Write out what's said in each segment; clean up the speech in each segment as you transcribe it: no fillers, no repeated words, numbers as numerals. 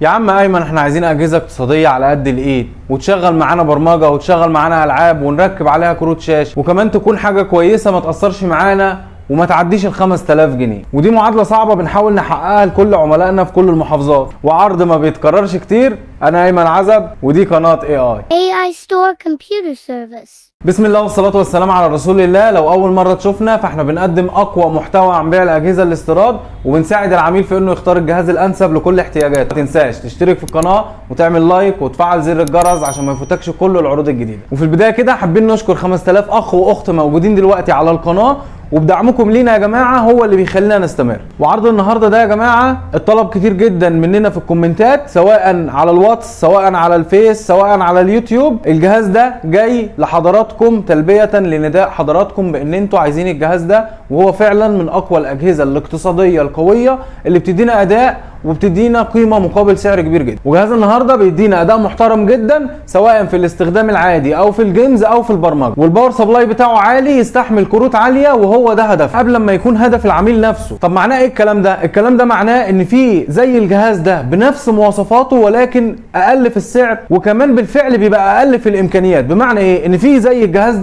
يا عم ايمن، احنا عايزين اجهزه اقتصاديه على قد الايد وتشغل معانا برمجه وتشغل معانا العاب ونركب عليها كروت شاشه، وكمان تكون حاجه كويسه ما تاثرش معانا وما تعديش ال 5000 جنيه. ودي معادله صعبه بنحاول نحققها لكل عملائنا في كل المحافظات، وعرض ما بيتكررش كتير. انا ايمن عزب ودي قناه AI Store Computer Service. بسم الله والصلاة والسلام على رسول الله. لو أول مرة تشوفنا فاحنا بنقدم أقوى محتوى عن بيع الأجهزة الاستيراد، وبنساعد العميل في إنه يختار الجهاز الأنسب لكل احتياجاته. ما تنساش تشترك في القناة وتعمل لايك وتفعل زر الجرس عشان ما يفوتكش كل العروض الجديدة. وفي البداية كده حابين نشكر 5000 أخ وأخت موجودين دلوقتي على القناة، وبدعمكم لينا يا جماعه هو اللي بيخلينا نستمر. وعرض النهارده ده يا جماعه الطلب كتير جدا مننا في الكومنتات، سواء على الواتس سواء على الفيس سواء على اليوتيوب. الجهاز ده جاي لحضراتكم تلبيه لنداء حضراتكم بان انتوا عايزين الجهاز ده، وهو فعلا من اقوى الاجهزه الاقتصاديه القويه اللي بتدينا اداء وبتدينا قيمه مقابل سعر كبير جدا. وجهاز النهارده بيدينا اداء محترم جدا سواء في الاستخدام العادي او في الجيمز او في البرمجه، والباور سبلاي بتاعه عالي يستحمل كروت عاليه، وهو ده هدف قبل ما يكون هدف العميل نفسه. طب معناه ايه الكلام ده؟ الكلام ده معناه ان في زي الجهاز ده بنفس مواصفاته ولكن اقل في السعر، وكمان بالفعل بيبقى اقل في الامكانيات. بمعنى ايه؟ ان في زي الجهاز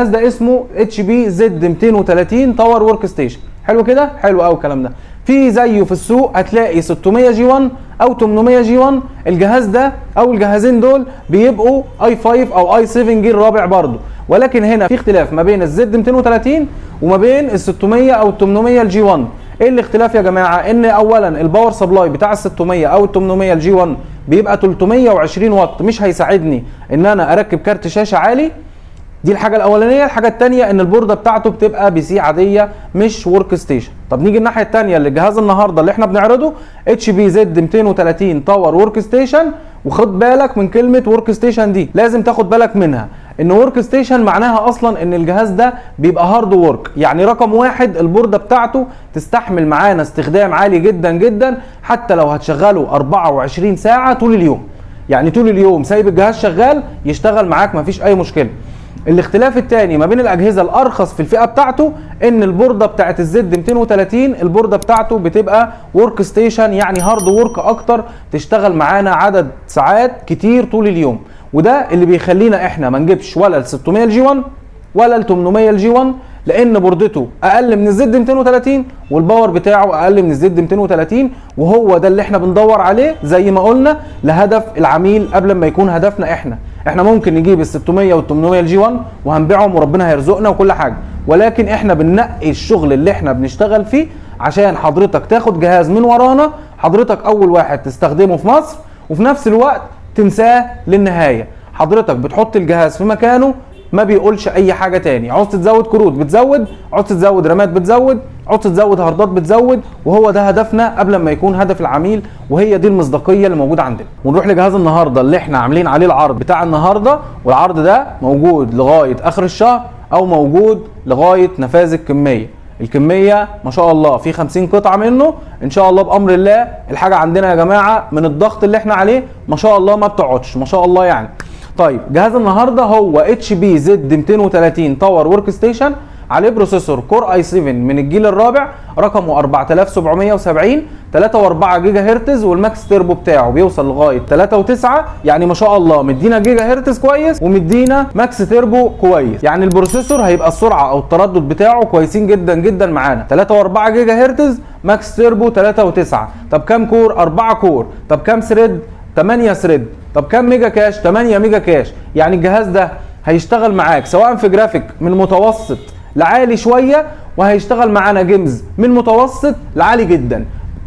ده اسمه HP Z230 تاور ورك ستيشن. حلو كده؟ حلو قوي الكلام ده. في زيه في السوق هتلاقي 600 جي 1 او 800 جي 1. الجهاز ده او الجهازين دول بيبقوا i5 او i7 جيل رابع برضه، ولكن هنا في اختلاف ما بين الزد 230 وما بين ال 600 او ال 800 الجي 1. ايه الاختلاف يا جماعه؟ ان اولا الباور سبلاي بتاع ال 600 او ال 800 الجي 1 بيبقى 320 واط، مش هيساعدني ان انا اركب كارت شاشه عالي. دي الحاجه الاولانيه. الحاجه الثانيه ان البورده بتاعته بتبقى بي سي عاديه مش ورك ستيشن. طب نيجي الناحيه الثانيه للجهاز النهارده اللي احنا بنعرضه HP Z230 تاور ورك ستيشن. وخد بالك من كلمه ورك ستيشن دي، لازم تاخد بالك منها. ان ورك ستيشن معناها اصلا ان الجهاز ده بيبقى هارد وورك، يعني رقم واحد البورده بتاعته تستحمل معانا استخدام عالي جدا جدا، حتى لو هتشغله 24 ساعه طول اليوم. يعني طول اليوم سايب الجهاز شغال يشتغل معاك مفيش اي مشكله. الاختلاف الثاني ما بين الاجهزه الارخص في الفئه بتاعته ان البورده بتاعت الزد 230 البورده بتاعته بتبقى ورك ستيشن، يعني هارد وورك اكتر، تشتغل معانا عدد ساعات كتير طول اليوم. وده اللي بيخلينا احنا ما نجيبش ولا ال 600 الجي 1 ولا ال 800 الجي 1، لان بوردته اقل من الزد 230 والباور بتاعه اقل من الزد 230. وهو ده اللي احنا بندور عليه زي ما قلنا لهدف العميل قبل ما يكون هدفنا احنا. احنا ممكن نجيب ال 600 وال 800 الجي 1 وهنبيعهم وربنا هيرزقنا وكل حاجه، ولكن احنا بننقي الشغل اللي احنا بنشتغل فيه عشان حضرتك تاخد جهاز من ورانا، حضرتك اول واحد تستخدمه في مصر وفي نفس الوقت تنساه للنهايه. حضرتك بتحط الجهاز في مكانه ما بيقولش اي حاجه تاني. عاوز تزود كروت بتزود، عاوز تزود رامات بتزود، عاوز تزود هاردات بتزود، وهو ده هدفنا قبل ما يكون هدف العميل، وهي دي المصداقيه اللي موجوده عندنا. ونروح لجهاز النهارده اللي احنا عاملين عليه العرض بتاع النهارده، والعرض ده موجود لغايه اخر الشهر او موجود لغايه نفاذ الكميه. الكميه ما شاء الله في 50 قطعه منه ان شاء الله بامر الله. الحاجه عندنا يا جماعه من الضغط اللي احنا عليه ما شاء الله ما بتقعدش ما شاء الله يعني. طيب جهاز النهارده هو HP Z230 تاور ورك ستيشن، عليه بروسيسور كور i7 من الجيل الرابع، رقمه 4770 3.4 جيجا هرتز، والماكس تيربو بتاعه بيوصل لغايه 3.9. يعني ما شاء الله مدينا جيجا هرتز كويس ومدينا ماكس تيربو كويس. يعني البروسيسور هيبقى السرعه او التردد بتاعه كويسين جدا جدا معانا. 3.4 جيجا هرتز، ماكس تيربو 3.9. طب كام كور؟ 4 كور. طب كام ثريد؟ 8 ثريد. طب كام ميجا كاش؟ 8 ميجا كاش. يعني الجهاز ده هيشتغل معاك سواء في جرافيك من متوسط لعالي شويه، وهيشتغل معانا جيمز من متوسط لعالي جدا.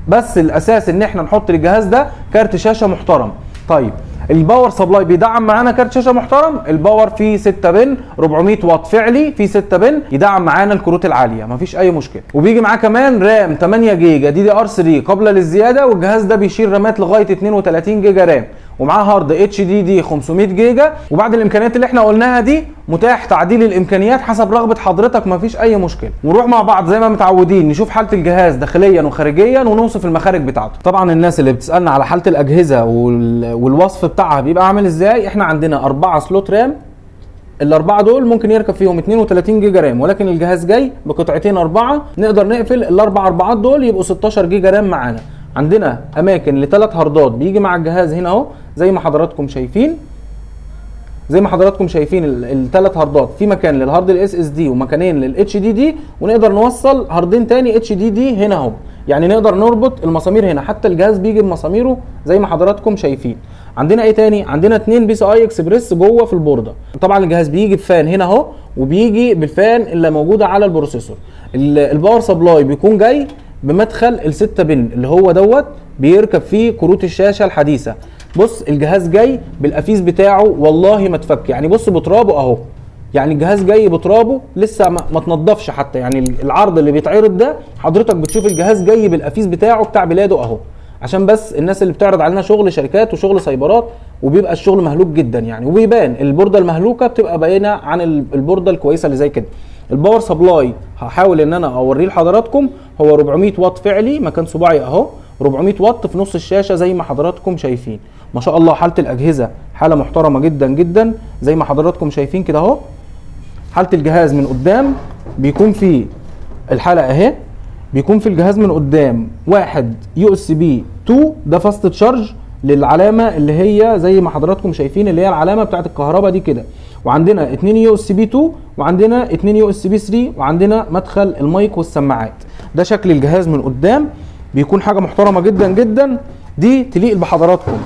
بس الاساس ان احنا نحط للجهاز ده كارت شاشه محترم. طيب الباور سبلاي بيدعم معانا كارت شاشه محترم. الباور فيه 6 بن 400 واط فعلي، فيه 6 بن يدعم معانا الكروت العاليه مفيش اي مشكله. وبيجي معاه كمان رام 8 جيجا DDR3 قابله للزياده، والجهاز ده بيشيل رامات لغايه 32 جيجا رام، ومعاه هارد HDD 500 جيجا. وبعد الامكانيات اللي احنا قلناها دي متاح تعديل الامكانيات حسب رغبه حضرتك مفيش اي مشكله. ونروح مع بعض زي ما متعودين نشوف حاله الجهاز داخليا وخارجيا ونوصف المخارج بتاعته. طبعا الناس اللي بتسالنا على حاله الاجهزه والوصف بتاعها بيبقى عامل ازاي، احنا عندنا 4 سلوت رام. الاربعه دول ممكن يركب فيهم 32 جيجا رام، ولكن الجهاز جاي بقطعتين 4 نقدر نقفل الاربع اربعات دول يبقوا 16 جيجا رام معانا. عندنا اماكن لثلاث هاردات بيجي مع الجهاز هنا اهو زي ما حضراتكم شايفين. زي ما حضراتكم شايفين الثلاث هاردات، في مكان للهارد الاس اس دي ومكانين للاتش دي دي، ونقدر نوصل هاردين تاني اتش دي دي هنا اهو. يعني نقدر نربط المسامير هنا، حتى الجهاز بيجي بمساميره زي ما حضراتكم شايفين. عندنا ايه تاني؟ عندنا 2 بي سي اي اكسبريس جوه في البورده. طبعا الجهاز بيجي بفان هنا اهو، وبيجي بالفان اللي موجوده على البروسيسور. الباور سبلاي بيكون جاي بمدخل ال6 بن اللي هو دوت بيركب فيه كروت الشاشه الحديثه. بص الجهاز جاي بالقفيز بتاعه والله ما اتفك، يعني بص بترابه اهو، يعني الجهاز جاي بترابه لسه ما تنضفش حتى. يعني العرض اللي بيتعرض ده حضرتك بتشوف الجهاز جاي بالقفيز بتاعه بتاع بلاده اهو، عشان بس الناس اللي بتعرض علينا شغل شركات وشغل سايبرات وبيبقى الشغل مهلوك جدا يعني، وبيبان البورده المهلوكه بتبقى باينه عن البورده الكويسه اللي زي كده. الباور سبلاي هحاول ان انا اوريه لحضراتكم، هو 400 واط فعلي مكان صباعي اهو، 400 واط في نص الشاشه زي ما حضراتكم شايفين. ما شاء الله حاله الاجهزه حاله محترمه جدا جدا زي ما حضراتكم شايفين كده اهو. حاله الجهاز من قدام بيكون فيه الحلقه اهي، بيكون في الجهاز من قدام واحد يو اس بي 2 ده فاست تشارج للعلامه اللي هي زي ما حضراتكم شايفين اللي هي العلامه بتاعت الكهرباء دي كده، وعندنا 2 يو اس بي 2 وعندنا 2 يو اس بي 3 وعندنا مدخل المايك والسماعات. ده شكل الجهاز من قدام، بيكون حاجه محترمه جدا جدا دي تليق بحضراتكم.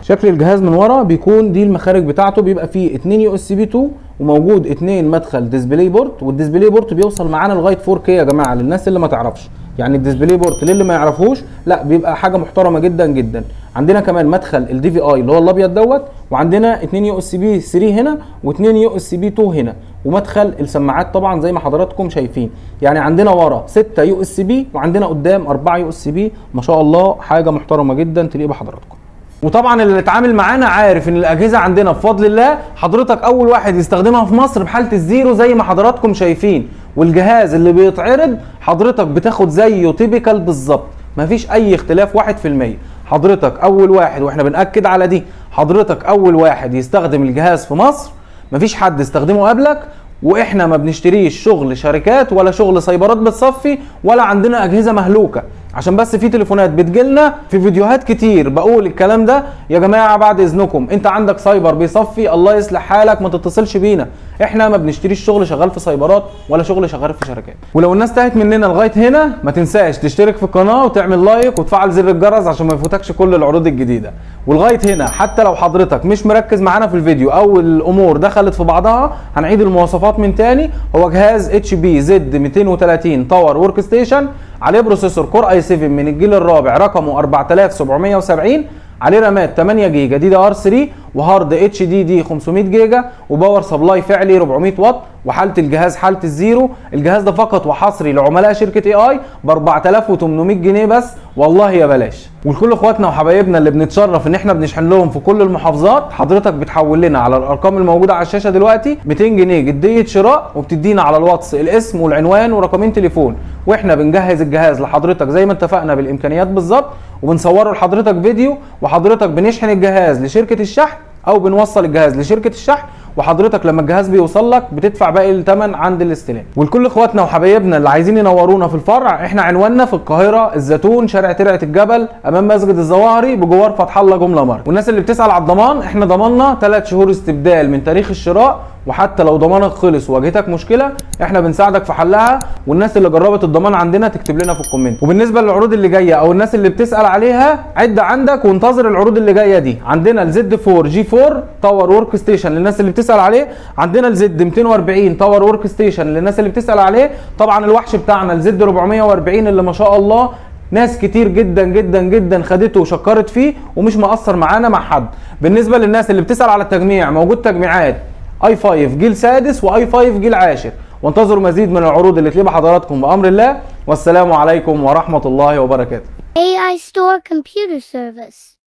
شكل الجهاز من ورا بيكون دي المخارج بتاعته، بيبقى فيه 2 يو اس بي 2 وموجود 2 مدخل ديسبلاي بورت، والديسبلاي بورت بيوصل معانا لغايه 4K يا جماعه للناس اللي ما تعرفش. يعني الديسبلاي بورت للي ما يعرفوش لا بيبقى حاجه محترمه جدا جدا. عندنا كمان مدخل الدي في اي اللي هو الابيض دوت، وعندنا 2 يو اس بي 3 هنا و2 يو اس بي 2 هنا، ومدخل السماعات طبعا زي ما حضراتكم شايفين. يعني عندنا ورا 6 يو اس بي وعندنا قدام 4 يو اس بي. ما شاء الله حاجه محترمه جدا تليق بحضراتكم. وطبعا اللي اتعامل معانا عارف ان الاجهزه عندنا بفضل الله حضرتك اول واحد يستخدمها في مصر بحاله الزيرو زي ما حضراتكم شايفين، والجهاز اللي بيتعرض حضرتك بتاخد زيه تيبيكال بالظبط، مفيش اي اختلاف 1%. حضرتك اول واحد، واحنا بنأكد على دي، حضرتك اول واحد يستخدم الجهاز في مصر، مفيش حد يستخدمه قبلك، واحنا ما بنشتريش شغل شركات ولا شغل سايبرات بتصفي ولا عندنا اجهزه مهلوكه. عشان بس في تليفونات بتجيلنا في فيديوهات كتير بقول الكلام ده، يا جماعه بعد اذنكم انت عندك سايبر بيصفي الله يصلح حالك ما تتصلش بينا، احنا ما بنشتريش شغل شغال في سايبرات ولا شغل شغال في شركات. ولو الناس تاهت مننا لغايه هنا ما تنساش تشترك في القناه وتعمل لايك وتفعل زر الجرس عشان ما يفوتكش كل العروض الجديده. ولغايه هنا حتى لو حضرتك مش مركز معانا في الفيديو او الامور دخلت في بعضها، هنعيد المواصفات من تاني. هو جهاز اتش بي زد 230 تاور ورك ستيشن، عليه بروسيسور كور اي 7 من الجيل الرابع رقمه 4770، عليه رامات 8 جيجا دي دي ار 3، وهارد اتش دي دي 500 جيجا، وباور سبلاي فعلي 400 واط، وحاله الجهاز حاله الزيرو. الجهاز ده فقط وحصري لعملاء شركه اي اي ب 4800 جنيه بس، والله يا بلاش. ولكل اخواتنا وحبايبنا اللي بنتشرف ان احنا بنشحن لهم في كل المحافظات، حضرتك بتحول لنا على الارقام الموجوده على الشاشه دلوقتي 200 جنيه جديه شراء، وبتدينا على الواتس الاسم والعنوان ورقمين تليفون، واحنا بنجهز الجهاز لحضرتك زي ما اتفقنا بالامكانيات بالظبط، وبنصوره لحضرتك فيديو، وحضرتك بنشحن الجهاز لشركه الشحن او بنوصل الجهاز لشركه الشحن، وحضرتك لما الجهاز بيوصل لك بتدفع باقي الثمن عند الاستلام. ولكل اخواتنا وحبايبنا اللي عايزين ينورونا في الفرع، احنا عنواننا في القاهره الزيتون شارع ترعه الجبل امام مسجد الظواهري بجوار فتح الله جمله مارك. والناس اللي بتسال على الضمان، احنا ضماننا 3 شهور استبدال من تاريخ الشراء، وحتى لو ضمانك خلص وواجهتك مشكله احنا بنساعدك في حلها. والناس اللي جربت الضمان عندنا تكتب لنا في الكومنت. وبالنسبه للعروض اللي جايه او الناس اللي بتسال عليها، عد عندك وانتظر العروض اللي جايه دي. عندنا الزد 4 جي 4 تاور ورك ستيشن للناس اللي بتسال عليه، عندنا الزد 240 تاور ورك ستيشن للناس اللي بتسال عليه، طبعا الوحش بتاعنا الزد 440 اللي ما شاء الله ناس كتير جدا جدا جدا خدته وشكرت فيه ومش مقصر معانا مع حد. بالنسبه للناس اللي بتسال على التجميع، موجود تجميعات اي 5 جيل سادس واي 5 جيل عاشر، وانتظروا مزيد من العروض اللي تليق حضراتكم بامر الله. والسلام عليكم ورحمه الله وبركاته. AI Store Computer Service.